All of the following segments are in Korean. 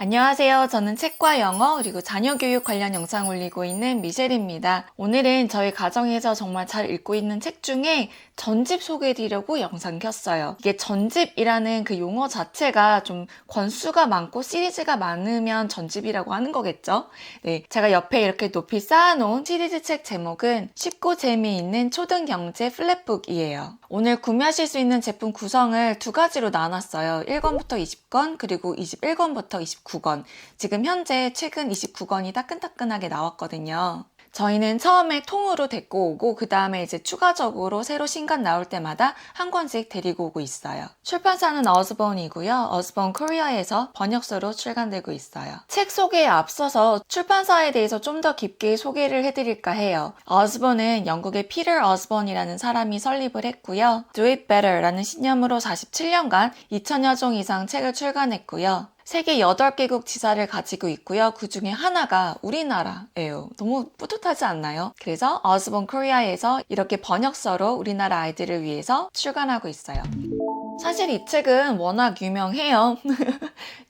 안녕하세요. 저는 책과 영어 그리고 자녀 교육 관련 영상 올리고 있는 미셸입니다. 오늘은 저희 가정에서 정말 잘 읽고 있는 책 중에 전집 소개해드리려고 영상 켰어요. 이게 전집이라는 그 용어 자체가 좀 권수가 많고 시리즈가 많으면 전집이라고 하는 거겠죠? 네, 제가 옆에 이렇게 높이 쌓아놓은 시리즈 책 제목은 쉽고 재미있는 초등경제 플랫북이에요. 오늘 구매하실 수 있는 제품 구성을 두 가지로 나눴어요. 1권부터 20권 그리고 21권부터 29권. 지금 현재 최근 29권이 따끈따끈하게 나왔거든요. 저희는 처음에 통으로 데리고 오고 그 다음에 이제 추가적으로 새로 신간 나올 때마다 한 권씩 데리고 오고 있어요. 출판사는 어스본이고요. 어스본 코리아에서 번역서로 출간되고 있어요. 책 소개에 앞서서 출판사에 대해서 좀 더 깊게 소개를 해드릴까 해요. 어스본은 영국의 피터 어스본이라는 사람이 설립을 했고요. Do It Better라는 신념으로 47년간 2000여 종 이상 책을 출간했고요. 세계 8개국 지사를 가지고 있고요. 그 중에 하나가 우리나라예요. 너무 뿌듯하지 않나요? 그래서 어스본 코리아에서 이렇게 번역서로 우리나라 아이들을 위해서 출간하고 있어요. 사실 이 책은 워낙 유명해요.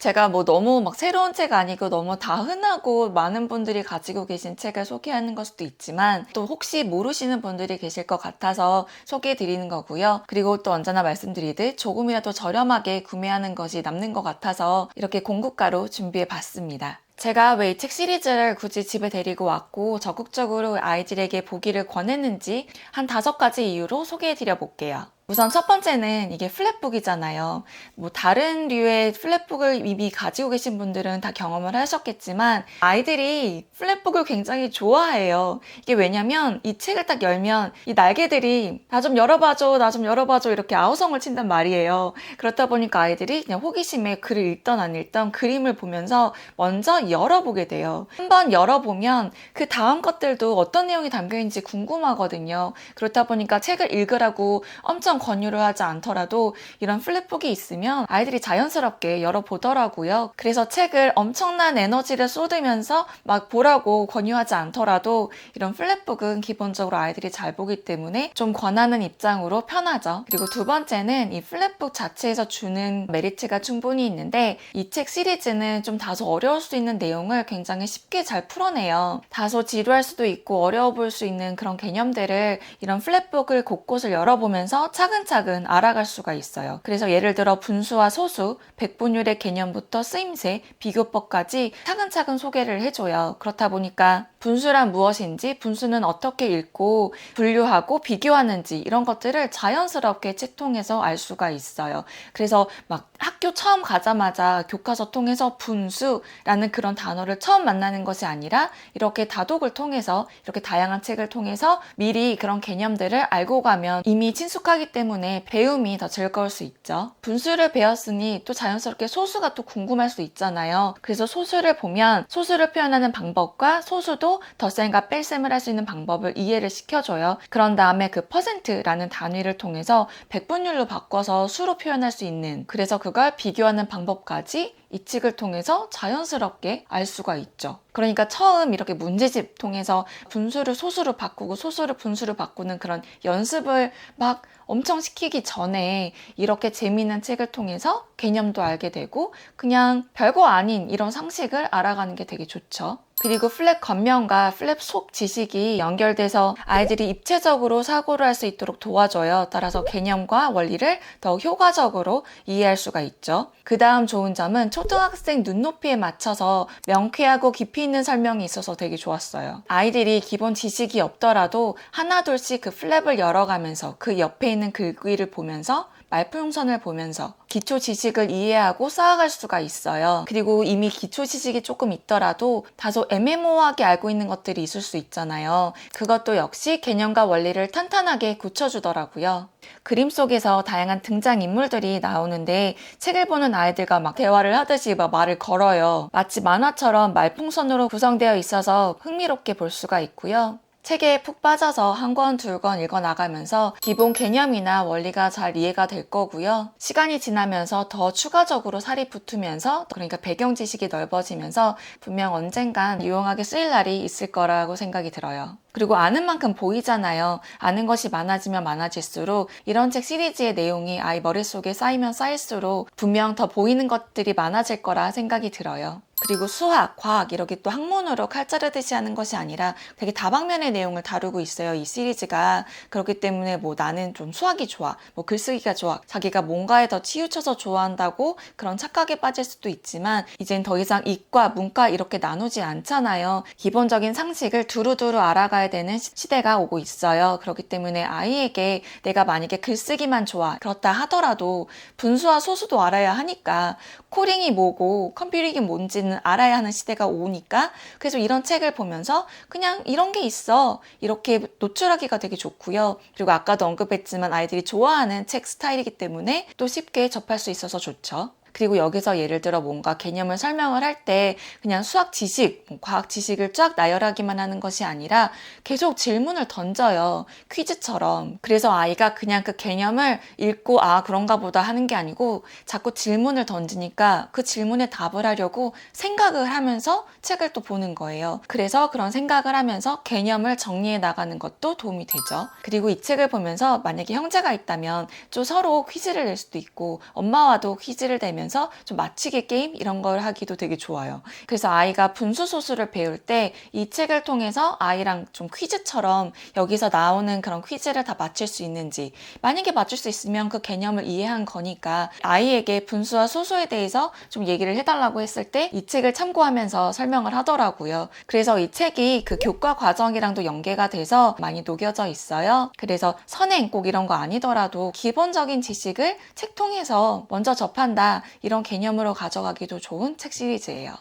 제가 뭐 너무 막 새로운 책 아니고 너무 다 흔하고 많은 분들이 가지고 계신 책을 소개하는 걸 수도 있지만 또 혹시 모르시는 분들이 계실 것 같아서 소개해 드리는 거고요. 그리고 또 언제나 말씀드리듯 조금이라도 저렴하게 구매하는 것이 남는 것 같아서 이렇게 공구가로 준비해 봤습니다. 제가 왜 이 책 시리즈를 굳이 집에 데리고 왔고 적극적으로 아이들에게 보기를 권했는지 한 5가지 이유로 소개해 드려 볼게요. 우선 첫 번째는 이게 플랫북이잖아요. 뭐 다른 류의 플랫북을 이미 가지고 계신 분들은 다 경험을 하셨겠지만 아이들이 플랫북을 굉장히 좋아해요. 이게 왜냐면 이 책을 딱 열면 이 날개들이 나 좀 열어봐줘, 나 좀 열어봐줘 이렇게 아우성을 친단 말이에요. 그렇다 보니까 아이들이 그냥 호기심에 글을 읽던 안 읽던 그림을 보면서 먼저 열어보게 돼요. 한번 열어보면 그 다음 것들도 어떤 내용이 담겨있는지 궁금하거든요. 그렇다 보니까 책을 읽으라고 엄청 권유를 하지 않더라도 이런 플랫북이 있으면 아이들이 자연스럽게 열어보더라고요. 그래서 책을 엄청난 에너지를 쏟으면서 막 보라고 권유하지 않더라도 이런 플랫북은 기본적으로 아이들이 잘 보기 때문에 좀 권하는 입장으로 편하죠. 그리고 두 번째는 이 플랫북 자체에서 주는 메리트가 충분히 있는데 이 책 시리즈는 좀 다소 어려울 수 있는 내용을 굉장히 쉽게 잘 풀어내요. 다소 지루할 수도 있고 어려워 보일 수 있는 그런 개념들을 이런 플랫북을 곳곳을 열어보면서 차근차근 알아갈 수가 있어요. 그래서 예를 들어 분수와 소수, 백분율의 개념부터 쓰임새, 비교법까지 차근차근 소개를 해줘요. 그렇다 보니까 분수란 무엇인지, 분수는 어떻게 읽고 분류하고 비교하는지 이런 것들을 자연스럽게 책 통해서 알 수가 있어요. 그래서 막 학교 처음 가자마자 교과서 통해서 분수라는 그런 단어를 처음 만나는 것이 아니라 이렇게 다독을 통해서 이렇게 다양한 책을 통해서 미리 그런 개념들을 알고 가면 이미 친숙하기 때문에 배움이 더 즐거울 수 있죠. 분수를 배웠으니 또 자연스럽게 소수가 또 궁금할 수 있잖아요. 그래서 소수를 보면 소수를 표현하는 방법과 소수도 덧셈과 뺄셈을 할 수 있는 방법을 이해를 시켜줘요. 그런 다음에 그 퍼센트라는 단위를 통해서 백분율로 바꿔서 수로 표현할 수 있는, 그래서 그걸 비교하는 방법까지 이 책을 통해서 자연스럽게 알 수가 있죠. 그러니까 처음 이렇게 문제집 통해서 분수를 소수로 바꾸고 소수를 분수로 바꾸는 그런 연습을 막 엄청 시키기 전에 이렇게 재미있는 책을 통해서 개념도 알게 되고 그냥 별거 아닌 이런 상식을 알아가는 게 되게 좋죠. 그리고 플랫 겉면과 플랫 속 지식이 연결돼서 아이들이 입체적으로 사고를 할 수 있도록 도와줘요. 따라서 개념과 원리를 더 효과적으로 이해할 수가 있죠. 그 다음 좋은 점은 초등학생 눈높이에 맞춰서 명쾌하고 깊이 있는 설명이 있어서 되게 좋았어요. 아이들이 기본 지식이 없더라도 하나둘씩 그 플랩을 열어가면서 그 옆에 있는 글귀를 보면서 말풍선을 보면서 기초 지식을 이해하고 쌓아갈 수가 있어요. 그리고 이미 기초 지식이 조금 있더라도 다소 애매모호하게 알고 있는 것들이 있을 수 있잖아요. 그것도 역시 개념과 원리를 탄탄하게 굳혀주더라고요. 그림 속에서 다양한 등장인물들이 나오는데 책을 보는 아이들과 막 대화를 하듯이 막 말을 걸어요. 마치 만화처럼 말풍선으로 구성되어 있어서 흥미롭게 볼 수가 있고요. 책에 푹 빠져서 한 권, 두 권 읽어나가면서 기본 개념이나 원리가 잘 이해가 될 거고요. 시간이 지나면서 더 추가적으로 살이 붙으면서, 그러니까 배경 지식이 넓어지면서 분명 언젠간 유용하게 쓰일 날이 있을 거라고 생각이 들어요. 그리고 아는 만큼 보이잖아요. 아는 것이 많아지면 많아질수록 이런 책 시리즈의 내용이 아이 머릿속에 쌓이면 쌓일수록 분명 더 보이는 것들이 많아질 거라 생각이 들어요. 그리고 수학, 과학 이렇게 또 학문으로 칼 자르듯이 하는 것이 아니라 되게 다방면의 내용을 다루고 있어요. 이 시리즈가. 그렇기 때문에 뭐 나는 좀 수학이 좋아, 뭐 글쓰기가 좋아, 자기가 뭔가에 더 치우쳐서 좋아한다고 그런 착각에 빠질 수도 있지만 이젠 더 이상 이과, 문과 이렇게 나누지 않잖아요. 기본적인 상식을 두루두루 알아가야 되는 시대가 오고 있어요. 그렇기 때문에 아이에게 내가 만약에 글쓰기만 좋아, 그렇다 하더라도 분수와 소수도 알아야 하니까 코딩이 뭐고 컴퓨팅이 뭔지는 알아야 하는 시대가 오니까 그래서 이런 책을 보면서 그냥 이런 게 있어 이렇게 노출하기가 되게 좋고요. 그리고 아까도 언급했지만 아이들이 좋아하는 책 스타일이기 때문에 또 쉽게 접할 수 있어서 좋죠. 그리고 여기서 예를 들어 뭔가 개념을 설명을 할 때 그냥 수학 지식, 과학 지식을 쫙 나열하기만 하는 것이 아니라 계속 질문을 던져요. 퀴즈처럼. 그래서 아이가 그냥 그 개념을 읽고 아 그런가 보다 하는 게 아니고 자꾸 질문을 던지니까 그 질문에 답을 하려고 생각을 하면서 책을 또 보는 거예요. 그래서 그런 생각을 하면서 개념을 정리해 나가는 것도 도움이 되죠. 그리고 이 책을 보면서 만약에 형제가 있다면 좀 서로 퀴즈를 낼 수도 있고 엄마와도 퀴즈를 내면서 좀 맞히기 게임 이런 걸 하기도 되게 좋아요. 그래서 아이가 분수소수를 배울 때 이 책을 통해서 아이랑 좀 퀴즈처럼 여기서 나오는 그런 퀴즈를 다 맞출 수 있는지 만약에 맞출 수 있으면 그 개념을 이해한 거니까 아이에게 분수와 소수에 대해서 좀 얘기를 해달라고 했을 때 이 책을 참고하면서 설명을 하더라고요. 그래서 이 책이 그 교과 과정이랑도 연계가 돼서 많이 녹여져 있어요. 그래서 선행 꼭 이런 거 아니더라도 기본적인 지식을 책 통해서 먼저 접한다 이런 개념으로 가져가기도 좋은 책 시리즈예요.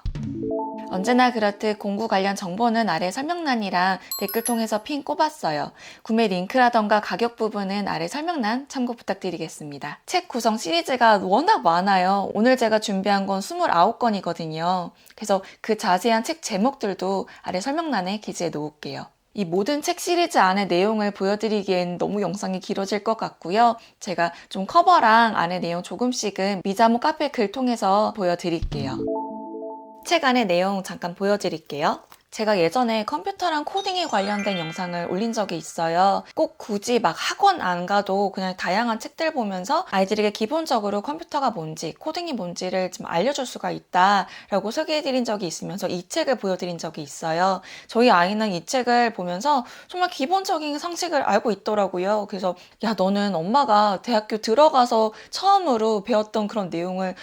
언제나 그렇듯 공구 관련 정보는 아래 설명란이랑 댓글 통해서 핀 꼽았어요. 구매 링크라던가 가격 부분은 아래 설명란 참고 부탁드리겠습니다. 책 구성 시리즈가 워낙 많아요. 오늘 제가 준비한 건 29권이거든요. 그래서 그 자세한 책 제목들도 아래 설명란에 기재해 놓을게요. 이 모든 책 시리즈 안에 내용을 보여드리기엔 너무 영상이 길어질 것 같고요. 제가 좀 커버랑 안에 내용 조금씩은 미자모 카페 글 통해서 보여드릴게요. 책 안의 내용 잠깐 보여드릴게요. 제가 예전에 컴퓨터랑 코딩에 관련된 영상을 올린 적이 있어요. 꼭 굳이 막 학원 안 가도 그냥 다양한 책들 보면서 아이들에게 기본적으로 컴퓨터가 뭔지, 코딩이 뭔지를 좀 알려줄 수가 있다라고 소개해드린 적이 있으면서 이 책을 보여드린 적이 있어요. 저희 아이는 이 책을 보면서 정말 기본적인 상식을 알고 있더라고요. 그래서 야, 너는 엄마가 대학교 들어가서 처음으로 배웠던 그런 내용을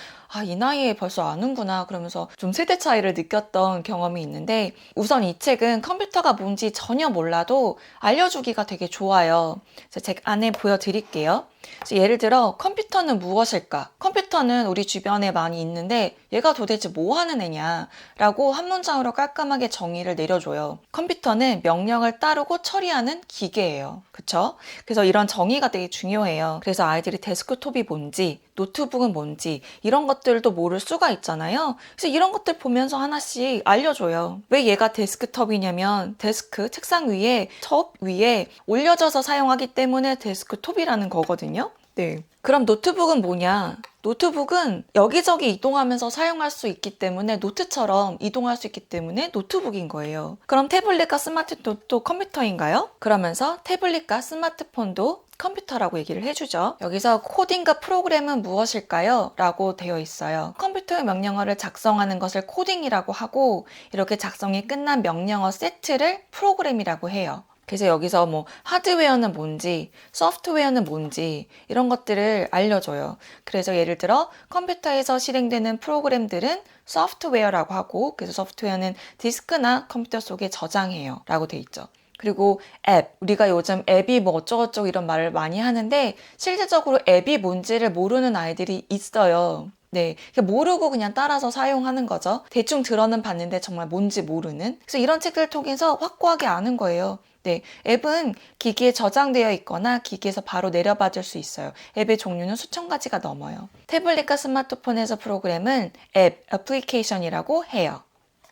이 나이에 벌써 아는구나 그러면서 좀 세대 차이를 느꼈던 경험이 있는데 우선 이 책은 컴퓨터가 뭔지 전혀 몰라도 알려주기가 되게 좋아요. 그래서 책 안에 보여드릴게요. 예를 들어 컴퓨터는 무엇일까? 컴퓨터는 우리 주변에 많이 있는데 얘가 도대체 뭐 하는 애냐? 라고 한 문장으로 깔끔하게 정의를 내려줘요. 컴퓨터는 명령을 따르고 처리하는 기계예요. 그쵸? 그래서 이런 정의가 되게 중요해요. 그래서 아이들이 데스크톱이 뭔지 노트북은 뭔지 이런 것들도 모를 수가 있잖아요. 그래서 이런 것들 보면서 하나씩 알려줘요. 왜 얘가 데스크톱이냐면 데스크, 책상 위에 톱 위에 올려져서 사용하기 때문에 데스크톱이라는 거거든요. 네. 그럼 노트북은 뭐냐? 노트북은 여기저기 이동하면서 사용할 수 있기 때문에 노트처럼 이동할 수 있기 때문에 노트북인 거예요. 그럼 태블릿과 스마트폰도 컴퓨터인가요? 그러면서 태블릿과 스마트폰도 컴퓨터라고 얘기를 해주죠. 여기서 코딩과 프로그램은 무엇일까요? 라고 되어 있어요. 컴퓨터의 명령어를 작성하는 것을 코딩이라고 하고 이렇게 작성이 끝난 명령어 세트를 프로그램이라고 해요. 그래서 여기서 뭐 하드웨어는 뭔지, 소프트웨어는 뭔지 이런 것들을 알려줘요. 그래서 예를 들어 컴퓨터에서 실행되는 프로그램들은 소프트웨어라고 하고 그래서 소프트웨어는 디스크나 컴퓨터 속에 저장해요 라고 돼 있죠. 그리고 앱, 우리가 요즘 앱이 뭐 어쩌고저쩌고 이런 말을 많이 하는데 실질적으로 앱이 뭔지를 모르는 아이들이 있어요. 네, 모르고 그냥 따라서 사용하는 거죠. 대충 들어는 봤는데 정말 뭔지 모르는. 그래서 이런 책들을 통해서 확고하게 아는 거예요. 네, 앱은 기기에 저장되어 있거나 기기에서 바로 내려받을 수 있어요. 앱의 종류는 수천 가지가 넘어요. 태블릿과 스마트폰에서 프로그램은 앱, 애플리케이션이라고 해요.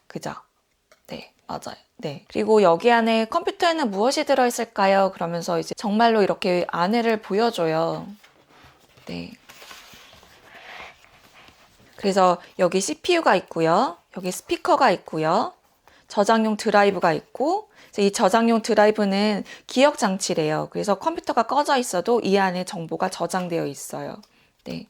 그죠? 네, 맞아요. 네. 그리고 여기 안에 컴퓨터에는 무엇이 들어있을까요? 그러면서 이제 정말로 이렇게 안에를 보여줘요. 네. 그래서 여기 CPU가 있고요. 여기 스피커가 있고요. 저장용 드라이브가 있고, 이 저장용 드라이브는 기억 장치래요. 그래서 컴퓨터가 꺼져 있어도 이 안에 정보가 저장되어 있어요. 네.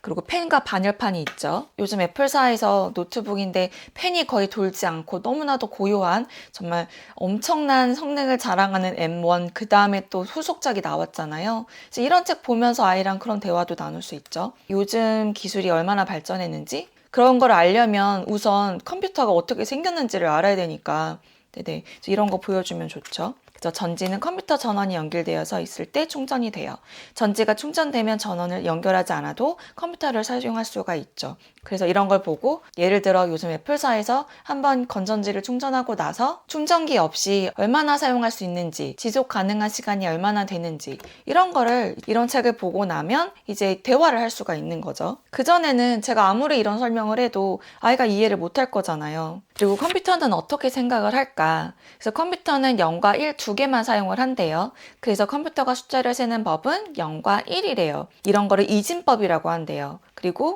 그리고 펜과 반열판이 있죠. 요즘 애플사에서 노트북인데 펜이 거의 돌지 않고 너무나도 고요한 정말 엄청난 성능을 자랑하는 M1, 그 다음에 또 후속작이 나왔잖아요. 그래서 이런 책 보면서 아이랑 그런 대화도 나눌 수 있죠. 요즘 기술이 얼마나 발전했는지 그런 걸 알려면 우선 컴퓨터가 어떻게 생겼는지를 알아야 되니까 네네. 이런 거 보여주면 좋죠. 그래서 전지는 컴퓨터 전원이 연결되어서 있을 때 충전이 돼요. 전지가 충전되면 전원을 연결하지 않아도 컴퓨터를 사용할 수가 있죠. 그래서 이런 걸 보고 예를 들어 요즘 애플사에서 한번 건전지를 충전하고 나서 충전기 없이 얼마나 사용할 수 있는지, 지속 가능한 시간이 얼마나 되는지 이런 책을 보고 나면 이제 대화를 할 수가 있는 거죠. 그전에는 제가 아무리 이런 설명을 해도 아이가 이해를 못할 거잖아요. 그리고 컴퓨터는 어떻게 생각을 할까? 그래서 컴퓨터는 0과 1 두 개만 사용을 한대요. 그래서 컴퓨터가 숫자를 세는 법은 0과 1이래요. 이런 거를 이진법이라고 한대요.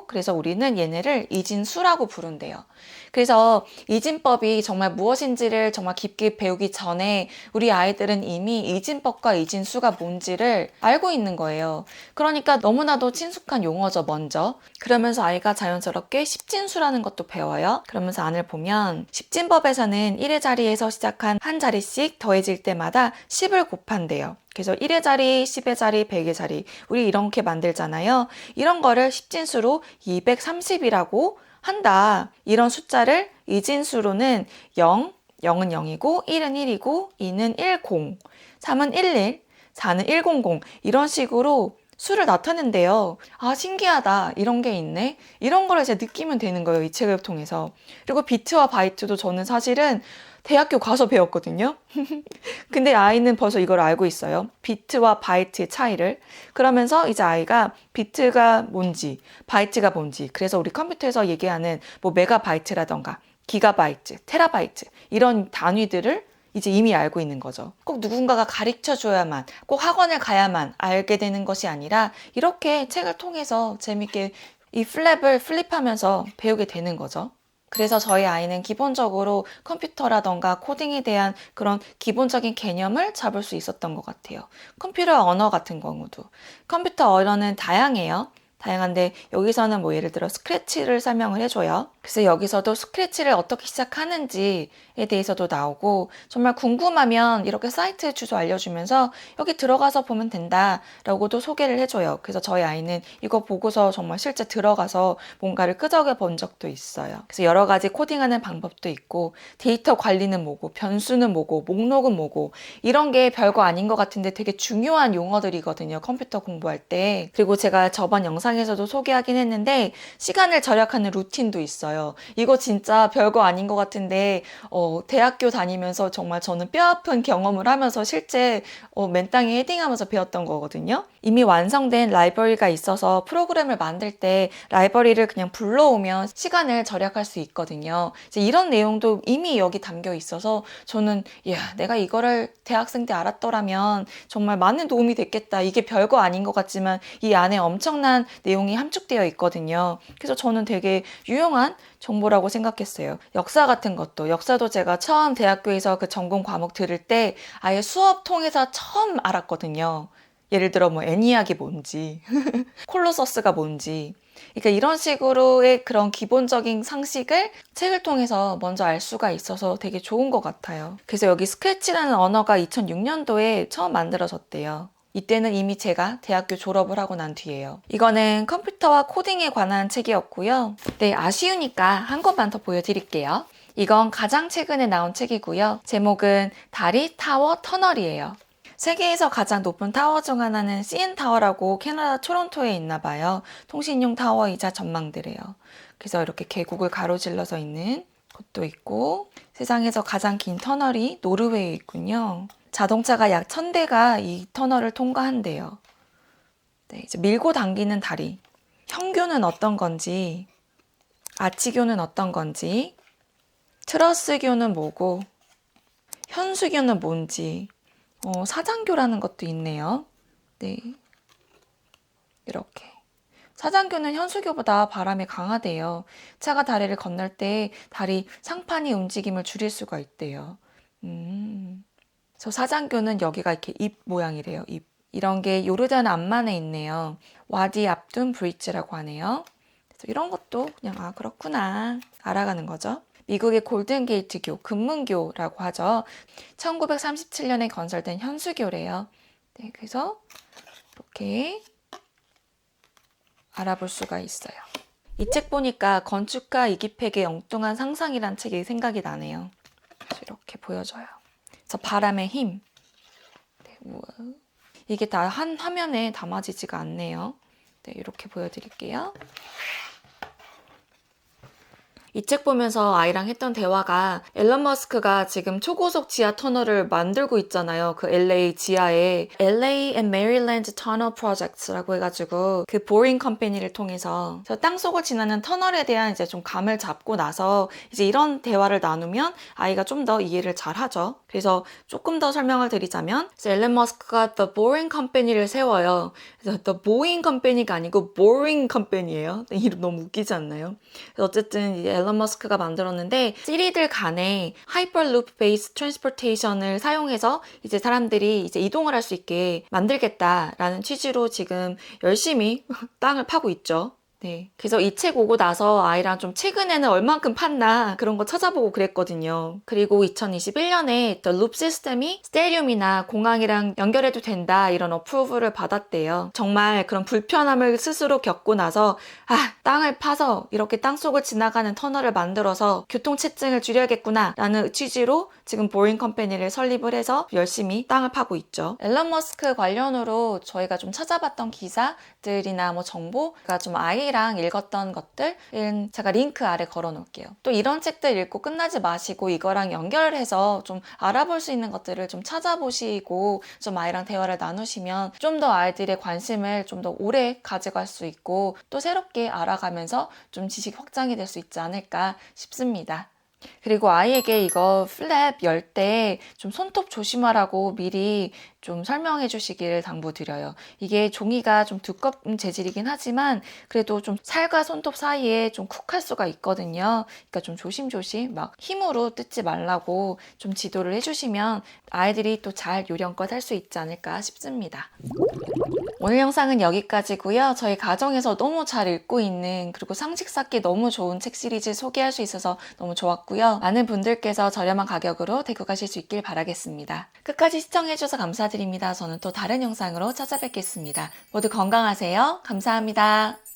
그래서 우리는 얘네를 이진수라고 부른대요. 그래서 이진법이 정말 무엇인지를 정말 깊게 배우기 전에 우리 아이들은 이미 이진법과 이진수가 뭔지를 알고 있는 거예요. 그러니까 너무나도 친숙한 용어죠, 먼저. 그러면서 아이가 자연스럽게 십진수라는 것도 배워요. 그러면서 안을 보면 십진법에서는 1의 자리에서 시작한 한 자리씩 더해질 때마다 10을 곱한대요. 그래서 1의 자리, 10의 자리, 100의 자리 우리 이렇게 만들잖아요. 이런 거를 십진수로 230이라고 한다. 이런 숫자를 이진수로는 0, 0은 0이고 1은 1이고 2는 10, 3은 11, 4는 100 이런 식으로 수를 나타낸대요. 아, 신기하다. 이런 게 있네. 이런 걸 이제 느끼면 되는 거예요. 이 책을 통해서. 그리고 비트와 바이트도 저는 사실은 대학교 가서 배웠거든요. 근데 아이는 벌써 이걸 알고 있어요. 비트와 바이트의 차이를. 그러면서 이제 아이가 비트가 뭔지, 바이트가 뭔지. 그래서 우리 컴퓨터에서 얘기하는 뭐 메가바이트라던가 기가바이트, 테라바이트 이런 단위들을 이제 이미 알고 있는 거죠. 꼭 누군가가 가르쳐 줘야만, 꼭 학원을 가야만 알게 되는 것이 아니라 이렇게 책을 통해서 재밌게 이 플랩을 플립하면서 배우게 되는 거죠. 그래서 저희 아이는 기본적으로 컴퓨터라던가 코딩에 대한 그런 기본적인 개념을 잡을 수 있었던 것 같아요. 컴퓨터 언어 같은 경우도. 컴퓨터 언어는 다양해요. 다양한데 여기서는 뭐 예를 들어 스크래치를 설명을 해줘요. 그래서 여기서도 스크래치를 어떻게 시작하는지에 대해서도 나오고 정말 궁금하면 이렇게 사이트 주소 알려주면서 여기 들어가서 보면 된다라고도 소개를 해줘요. 그래서 저희 아이는 이거 보고서 정말 실제 들어가서 뭔가를 끄적여 본 적도 있어요. 그래서 여러 가지 코딩하는 방법도 있고 데이터 관리는 뭐고 변수는 뭐고 목록은 뭐고 이런 게 별거 아닌 것 같은데 되게 중요한 용어들이거든요. 컴퓨터 공부할 때. 그리고 제가 저번 영상에서도 소개하긴 했는데 시간을 절약하는 루틴도 있어요. 이거 진짜 별거 아닌 것 같은데 대학교 다니면서 정말 저는 뼈아픈 경험을 하면서 실제 맨땅에 헤딩하면서 배웠던 거거든요. 이미 완성된 라이브러리가 있어서 프로그램을 만들 때 라이브러리를 그냥 불러오면 시간을 절약할 수 있거든요. 이제 이런 내용도 이미 여기 담겨 있어서 저는 내가 이거를 대학생 때 알았더라면 정말 많은 도움이 됐겠다. 이게 별거 아닌 것 같지만 이 안에 엄청난 내용이 함축되어 있거든요. 그래서 저는 되게 유용한 정보라고 생각했어요. 역사 같은 것도, 역사도 제가 처음 대학교에서 그 전공 과목 들을 때 아예 수업 통해서 처음 알았거든요. 예를 들어 뭐 애니악이 뭔지, 콜로서스가 뭔지. 그러니까 이런 식으로의 그런 기본적인 상식을 책을 통해서 먼저 알 수가 있어서 되게 좋은 것 같아요. 그래서 여기 스크래치라는 언어가 2006년도에 처음 만들어졌대요. 이때는 이미 제가 대학교 졸업을 하고 난 뒤에요. 이거는 컴퓨터와 코딩에 관한 책이었고요. 네, 아쉬우니까 한 권만 더 보여드릴게요. 이건 가장 최근에 나온 책이고요. 제목은 다리 타워 터널이에요. 세계에서 가장 높은 타워 중 하나는 CN 타워라고 캐나다 토론토에 있나 봐요. 통신용 타워이자 전망대래요. 그래서 이렇게 계곡을 가로질러서 있는 곳도 있고 세상에서 가장 긴 터널이 노르웨이에 있군요. 자동차가 약 1000대가 이 터널을 통과한대요. 네, 이제 밀고 당기는 다리. 현교는 어떤 건지, 아치교는 어떤 건지, 트러스교는 뭐고, 현수교는 뭔지, 사장교라는 것도 있네요. 네, 이렇게. 사장교는 현수교보다 바람이 강하대요. 차가 다리를 건널 때 다리 상판이 움직임을 줄일 수가 있대요. 저 사장교는 여기가 이렇게 잎 모양이래요. 잎. 이런 게 요르단 암만에 있네요. 와디 압둔 브릿지라고 하네요. 그래서 이런 것도 그냥 그렇구나 알아가는 거죠. 미국의 골든게이트교, 금문교라고 하죠. 1937년에 건설된 현수교래요. 네, 그래서 이렇게 알아볼 수가 있어요. 이 책 보니까 건축가 이기팩의 엉뚱한 상상이란 책이 생각이 나네요. 그래서 이렇게 보여줘요. 그래서 바람의 힘. 네, 우와. 이게 다 한 화면에 담아지지가 않네요. 네, 이렇게 보여드릴게요. 이 책 보면서 아이랑 했던 대화가 앨런 머스크가 지금 초고속 지하 터널을 만들고 있잖아요. 그 LA 지하에 LA and Maryland Tunnel Projects라고 해가지고 그 보링 컴퍼니를 통해서 땅속을 지나는 터널에 대한 이제 좀 감을 잡고 나서 이제 이런 대화를 나누면 아이가 좀 더 이해를 잘 하죠. 그래서 조금 더 설명을 드리자면 앨런 머스크가 The Boring Company를 세워요. 그래서 The Boring Company가 아니고 Boring Company예요. 이름 너무 웃기지 않나요? 그래서 어쨌든 이제 앨런 머스크가 만들었는데 시리들 간에 하이퍼루프 베이스 트랜스포테이션을 사용해서 이제 사람들이 이제 이동을 할 수 있게 만들겠다라는 취지로 지금 열심히 땅을 파고 있죠. 네. 그래서 이 책 오고 나서 아이랑 좀 최근에는 얼만큼 팠나 그런 거 찾아보고 그랬거든요. 그리고 2021년에 The Loop 시스템이 스테리움이나 공항이랑 연결해도 된다 이런 어프로브를 받았대요. 정말 그런 불편함을 스스로 겪고 나서 땅을 파서 이렇게 땅속을 지나가는 터널을 만들어서 교통체증을 줄여야겠구나 라는 취지로 지금 보링 컴퍼니를 설립을 해서 열심히 땅을 파고 있죠. 앨런 머스크 관련으로 저희가 좀 찾아봤던 기사들이나 뭐 정보가 좀 아이랑 읽었던 것들은 제가 링크 아래 걸어 놓을게요. 또 이런 책들 읽고 끝나지 마시고 이거랑 연결해서 좀 알아볼 수 있는 것들을 좀 찾아보시고 좀 아이랑 대화를 나누시면 좀 더 아이들의 관심을 좀 더 오래 가져갈 수 있고 또 새롭게 알아가면서 좀 지식 확장이 될 수 있지 않을까 싶습니다. 그리고 아이에게 이거 플랩 열 때 좀 손톱 조심하라고 미리 좀 설명해 주시기를 당부드려요. 이게 종이가 좀 두꺼운 재질이긴 하지만 그래도 좀 살과 손톱 사이에 좀 쿡할 수가 있거든요. 그러니까 좀 조심조심 막 힘으로 뜯지 말라고 좀 지도를 해주시면 아이들이 또 잘 요령껏 할 수 있지 않을까 싶습니다. 오늘 영상은 여기까지고요. 저희 가정에서 너무 잘 읽고 있는 그리고 상식 쌓기 너무 좋은 책 시리즈 소개할 수 있어서 너무 좋았고요. 많은 분들께서 저렴한 가격으로 데리고 가실 수 있길 바라겠습니다. 끝까지 시청해주셔서 감사드립니다. 저는 또 다른 영상으로 찾아뵙겠습니다. 모두 건강하세요. 감사합니다.